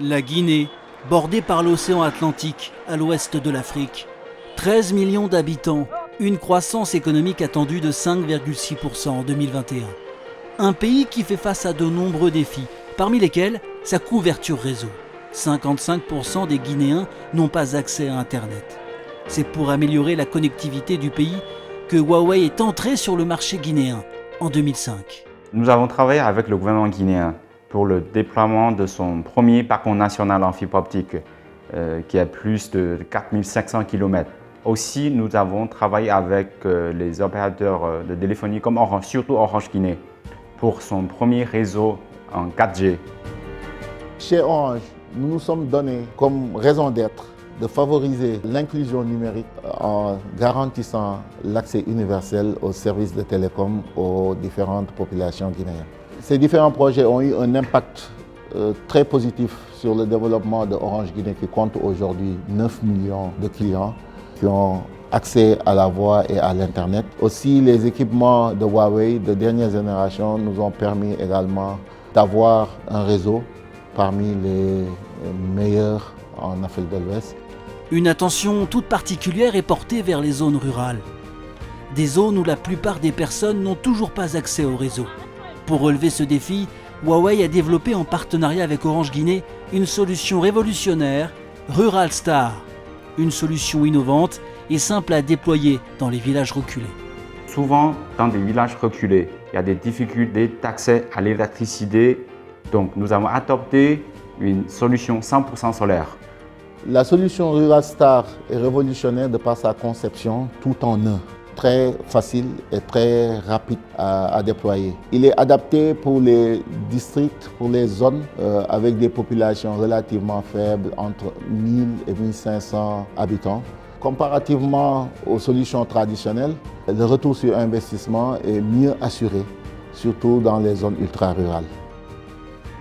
La Guinée, bordée par l'océan Atlantique, à l'ouest de l'Afrique. 13 millions d'habitants, une croissance économique attendue de 5,6% en 2021. Un pays qui fait face à de nombreux défis, parmi lesquels sa couverture réseau. 55% des Guinéens n'ont pas accès à Internet. C'est pour améliorer la connectivité du pays que Huawei est entré sur le marché guinéen en 2005. Nous avons travaillé avec le gouvernement guinéen pour le déploiement de son premier parcours national en fibre optique qui a plus de 4500 km. Aussi, nous avons travaillé avec les opérateurs de téléphonie comme Orange, surtout Orange Guinée, pour son premier réseau en 4G. Chez Orange, nous nous sommes donnés comme raison d'être de favoriser l'inclusion numérique en garantissant l'accès universel aux services de télécom aux différentes populations guinéennes. Ces différents projets ont eu un impact très positif sur le développement de Orange Guinée qui compte aujourd'hui 9 millions de clients qui ont accès à la voix et à l'Internet. Aussi, les équipements de Huawei de dernière génération nous ont permis également d'avoir un réseau parmi les meilleurs en Afrique de l'Ouest. Une attention toute particulière est portée vers les zones rurales. Des zones où la plupart des personnes n'ont toujours pas accès au réseau. Pour relever ce défi, Huawei a développé en partenariat avec Orange Guinée une solution révolutionnaire, Rural Star. Une solution innovante et simple à déployer dans les villages reculés. Souvent, dans des villages reculés, il y a des difficultés d'accès à l'électricité. Donc, nous avons adopté une solution 100% solaire. La solution Rural Star est révolutionnaire de par sa conception tout en un. Très facile et très rapide à déployer. Il est adapté pour les districts, pour les zones avec des populations relativement faibles, entre 1000 et 1500 habitants. Comparativement aux solutions traditionnelles, le retour sur investissement est mieux assuré, surtout dans les zones ultra-rurales.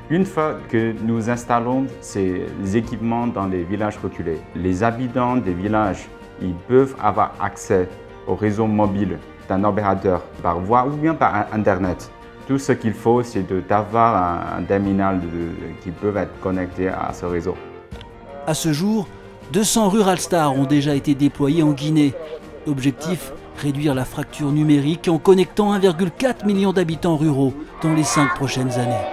Une fois que nous installons ces équipements dans les villages reculés, les habitants des villages ils peuvent avoir accès au réseau mobile d'un opérateur par voie ou bien par Internet. Tout ce qu'il faut, c'est d'avoir un terminal qui peut être connecté à ce réseau. À ce jour, 200 Rural Stars ont déjà été déployés en Guinée. Objectif, réduire la fracture numérique en connectant 1,4 million d'habitants ruraux dans les 5 prochaines années.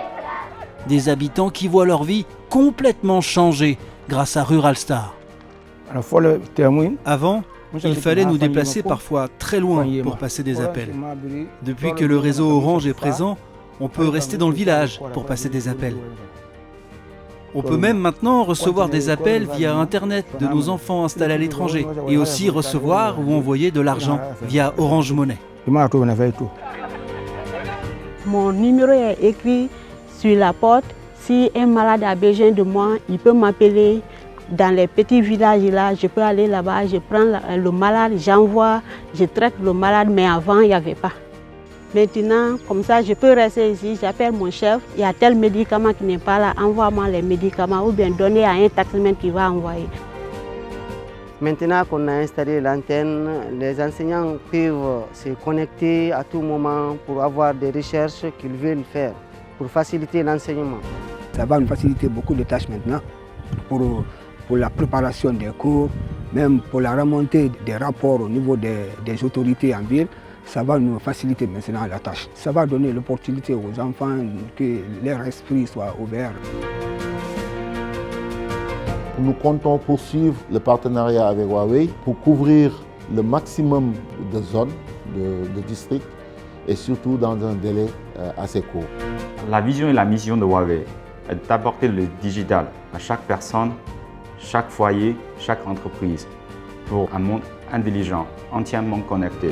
Des habitants qui voient leur vie complètement changer grâce à Rural Star. Avant, il fallait nous déplacer parfois très loin pour passer des appels. Depuis que le réseau Orange est présent, on peut rester dans le village pour passer des appels. On peut même maintenant recevoir des appels via Internet de nos enfants installés à l'étranger et aussi recevoir ou envoyer de l'argent via Orange Money. Mon numéro est écrit sur la porte. Si un malade a besoin de moi, il peut m'appeler. Dans les petits villages là, je peux aller là-bas, je prends le malade, j'envoie, je traite le malade, mais avant il n'y avait pas. Maintenant, comme ça, je peux rester ici, j'appelle mon chef, il y a tel médicament qui n'est pas là, envoie-moi les médicaments ou bien donner à un taximan qui va envoyer. Maintenant qu'on a installé l'antenne, les enseignants peuvent se connecter à tout moment pour avoir des recherches qu'ils veulent faire, pour faciliter l'enseignement. Ça va nous faciliter beaucoup de tâches maintenant pour la préparation des cours, même pour la remontée des rapports au niveau des autorités en ville. Ça va nous faciliter maintenant la tâche. Ça va donner l'opportunité aux enfants que leur esprit soit ouvert. Nous comptons poursuivre le partenariat avec Huawei pour couvrir le maximum de zones, de districts et surtout dans un délai assez court. La vision et la mission de Huawei est d'apporter le digital à chaque personne, chaque foyer, chaque entreprise pour un monde intelligent, entièrement connecté.